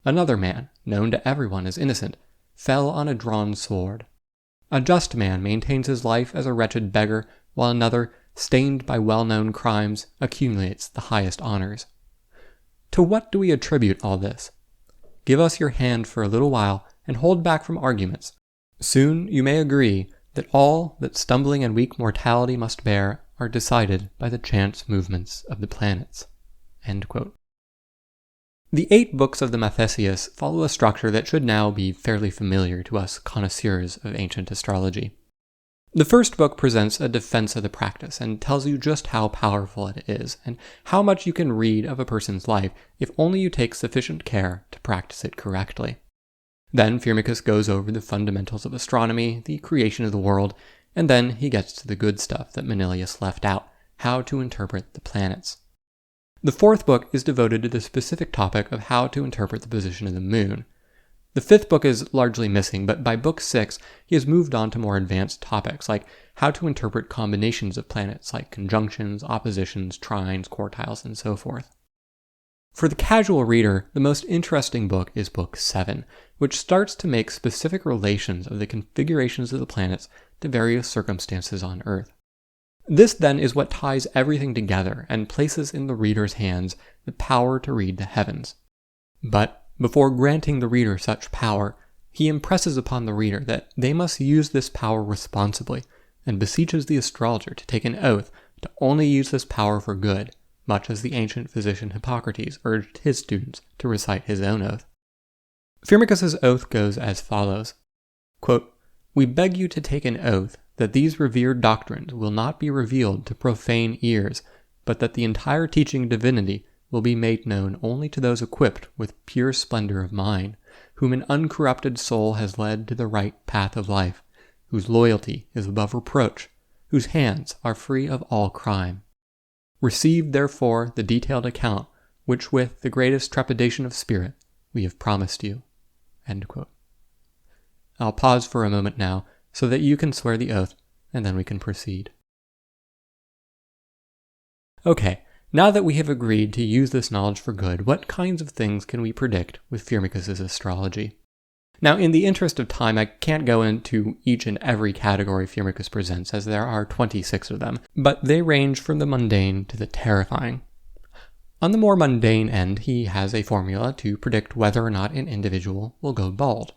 Another man, known to everyone as innocent, fell on a drawn sword. A just man maintains his life as a wretched beggar, while another, stained by well-known crimes, accumulates the highest honors. To what do we attribute all this? Give us your hand for a little while, and hold back from arguments. Soon you may agree that all that stumbling and weak mortality must bear are decided by the chance movements of the planets." End quote. The 8 books of the Matheseos follow a structure that should now be fairly familiar to us connoisseurs of ancient astrology. The first book presents a defense of the practice and tells you just how powerful it is, and how much you can read of a person's life if only you take sufficient care to practice it correctly. Then Firmicus goes over the fundamentals of astronomy, the creation of the world, and then he gets to the good stuff that Manilius left out, how to interpret the planets. The 4th book is devoted to the specific topic of how to interpret the position of the moon. The 5th book is largely missing, but by book 6, he has moved on to more advanced topics, like how to interpret combinations of planets, like conjunctions, oppositions, trines, quartiles, and so forth. For the casual reader, the most interesting book is book 7, which starts to make specific relations of the configurations of the planets to various circumstances on Earth. This then is what ties everything together and places in the reader's hands the power to read the heavens. But before granting the reader such power, he impresses upon the reader that they must use this power responsibly, and beseeches the astrologer to take an oath to only use this power for good, much as the ancient physician Hippocrates urged his students to recite his own oath. Firmicus's oath goes as follows, quote, "We beg you to take an oath that these revered doctrines will not be revealed to profane ears, but that the entire teaching of divinity will be made known only to those equipped with pure splendor of mind, whom an uncorrupted soul has led to the right path of life, whose loyalty is above reproach, whose hands are free of all crime. Receive, therefore, the detailed account, which with the greatest trepidation of spirit we have promised you." End quote. I'll pause for a moment now, so that you can swear the oath, and then we can proceed. Okay, now that we have agreed to use this knowledge for good, what kinds of things can we predict with Firmicus's astrology? Now, in the interest of time, I can't go into each and every category Firmicus presents, as there are 26 of them, but they range from the mundane to the terrifying. On the more mundane end, he has a formula to predict whether or not an individual will go bald.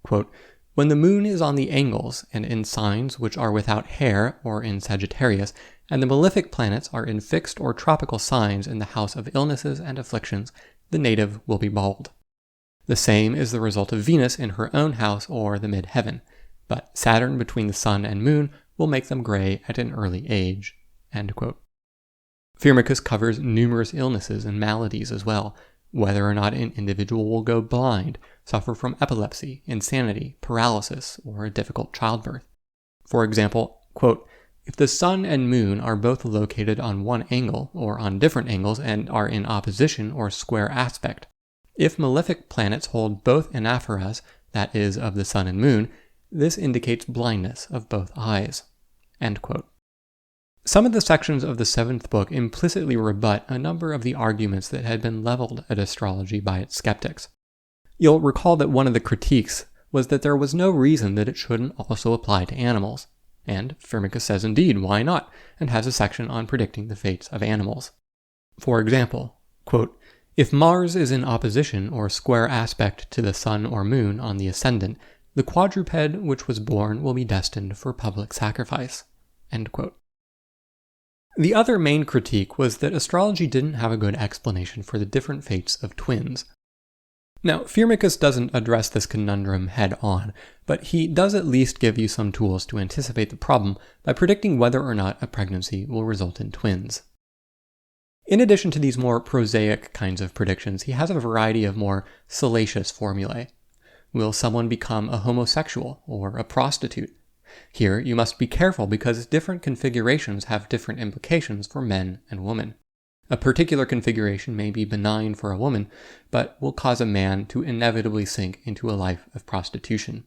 Quote, "When the moon is on the angles and in signs which are without hair or in Sagittarius, and the malefic planets are in fixed or tropical signs in the house of illnesses and afflictions, the native will be bald. The same is the result of Venus in her own house or the mid-heaven, but Saturn between the sun and moon will make them gray at an early age." End quote. Firmicus covers numerous illnesses and maladies as well, whether or not an individual will go blind, suffer from epilepsy, insanity, paralysis, or a difficult childbirth. For example, quote, if the sun and moon are both located on one angle or on different angles and are in opposition or square aspect, if malefic planets hold both anaphoras, that is, of the sun and moon, this indicates blindness of both eyes. End quote. Some of the sections of the seventh book implicitly rebut a number of the arguments that had been leveled at astrology by its skeptics. You'll recall that one of the critiques was that there was no reason that it shouldn't also apply to animals. And Firmicus says indeed, why not, and has a section on predicting the fates of animals. For example, quote, if Mars is in opposition or square aspect to the sun or moon on the ascendant, the quadruped which was born will be destined for public sacrifice. End quote. The other main critique was that astrology didn't have a good explanation for the different fates of twins. Now, Firmicus doesn't address this conundrum head on, but he does at least give you some tools to anticipate the problem by predicting whether or not a pregnancy will result in twins. In addition to these more prosaic kinds of predictions, he has a variety of more salacious formulae. Will someone become a homosexual or a prostitute? Here, you must be careful because different configurations have different implications for men and women. A particular configuration may be benign for a woman, but will cause a man to inevitably sink into a life of prostitution.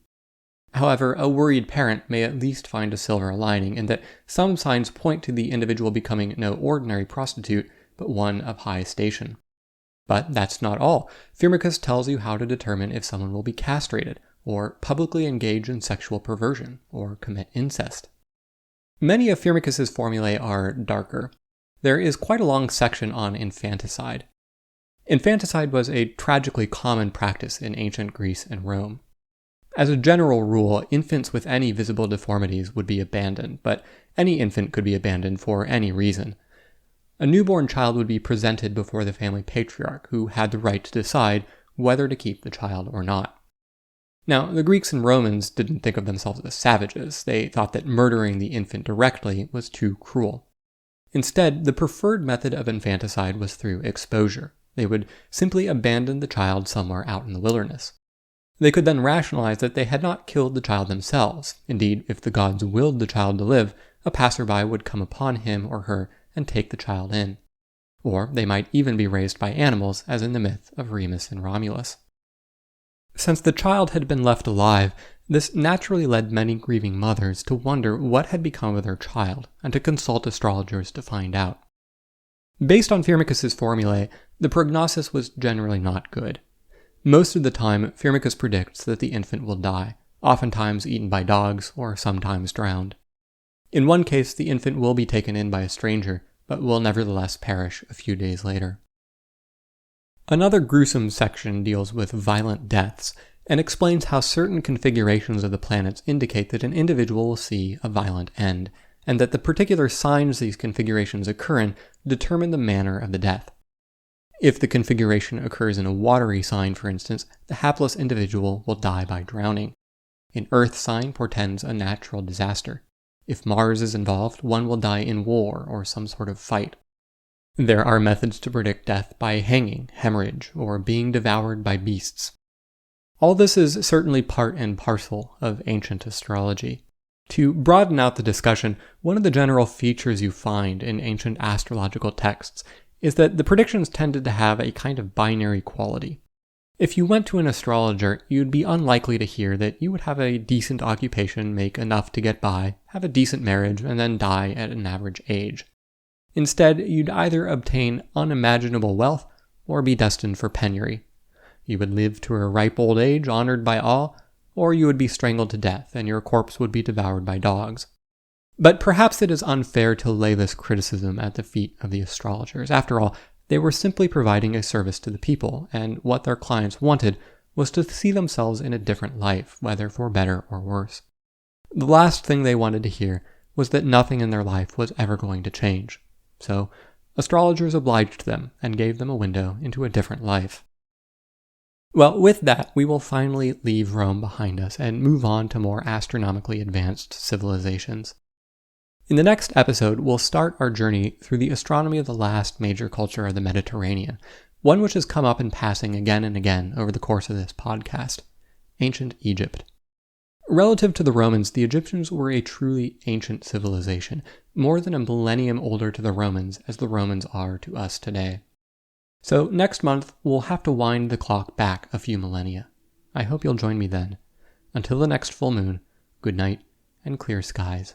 However, a worried parent may at least find a silver lining in that some signs point to the individual becoming no ordinary prostitute, but one of high station. But that's not all. Firmicus tells you how to determine if someone will be castrated, or publicly engage in sexual perversion, or commit incest. Many of Firmicus's formulae are darker. There is quite a long section on infanticide. Infanticide was a tragically common practice in ancient Greece and Rome. As a general rule, infants with any visible deformities would be abandoned, but any infant could be abandoned for any reason. A newborn child would be presented before the family patriarch, who had the right to decide whether to keep the child or not. Now, the Greeks and Romans didn't think of themselves as savages. They thought that murdering the infant directly was too cruel. Instead, the preferred method of infanticide was through exposure. They would simply abandon the child somewhere out in the wilderness. They could then rationalize that they had not killed the child themselves. Indeed, if the gods willed the child to live, a passerby would come upon him or her and take the child in. Or they might even be raised by animals, as in the myth of Remus and Romulus. Since the child had been left alive, this naturally led many grieving mothers to wonder what had become of their child, and to consult astrologers to find out. Based on Firmicus's formulae, the prognosis was generally not good. Most of the time, Firmicus predicts that the infant will die, oftentimes eaten by dogs or sometimes drowned. In one case, the infant will be taken in by a stranger, but will nevertheless perish a few days later. Another gruesome section deals with violent deaths, and explains how certain configurations of the planets indicate that an individual will see a violent end, and that the particular signs these configurations occur in determine the manner of the death. If the configuration occurs in a watery sign, for instance, the hapless individual will die by drowning. An earth sign portends a natural disaster. If Mars is involved, one will die in war or some sort of fight. There are methods to predict death by hanging, hemorrhage, or being devoured by beasts. All this is certainly part and parcel of ancient astrology. To broaden out the discussion, one of the general features you find in ancient astrological texts is that the predictions tended to have a kind of binary quality. If you went to an astrologer, you'd be unlikely to hear that you would have a decent occupation, make enough to get by, have a decent marriage, and then die at an average age. Instead, you'd either obtain unimaginable wealth or be destined for penury. You would live to a ripe old age, honored by all, or you would be strangled to death and your corpse would be devoured by dogs. But perhaps it is unfair to lay this criticism at the feet of the astrologers. After all, they were simply providing a service to the people, and what their clients wanted was to see themselves in a different life, whether for better or worse. The last thing they wanted to hear was that nothing in their life was ever going to change. So, astrologers obliged them and gave them a window into a different life. Well, with that, we will finally leave Rome behind us and move on to more astronomically advanced civilizations. In the next episode, we'll start our journey through the astronomy of the last major culture of the Mediterranean, one which has come up in passing again and again over the course of this podcast: ancient Egypt. Relative to the Romans, the Egyptians were a truly ancient civilization, more than a millennium older to the Romans as the Romans are to us today. So next month, we'll have to wind the clock back a few millennia. I hope you'll join me then. Until the next full moon, good night and clear skies.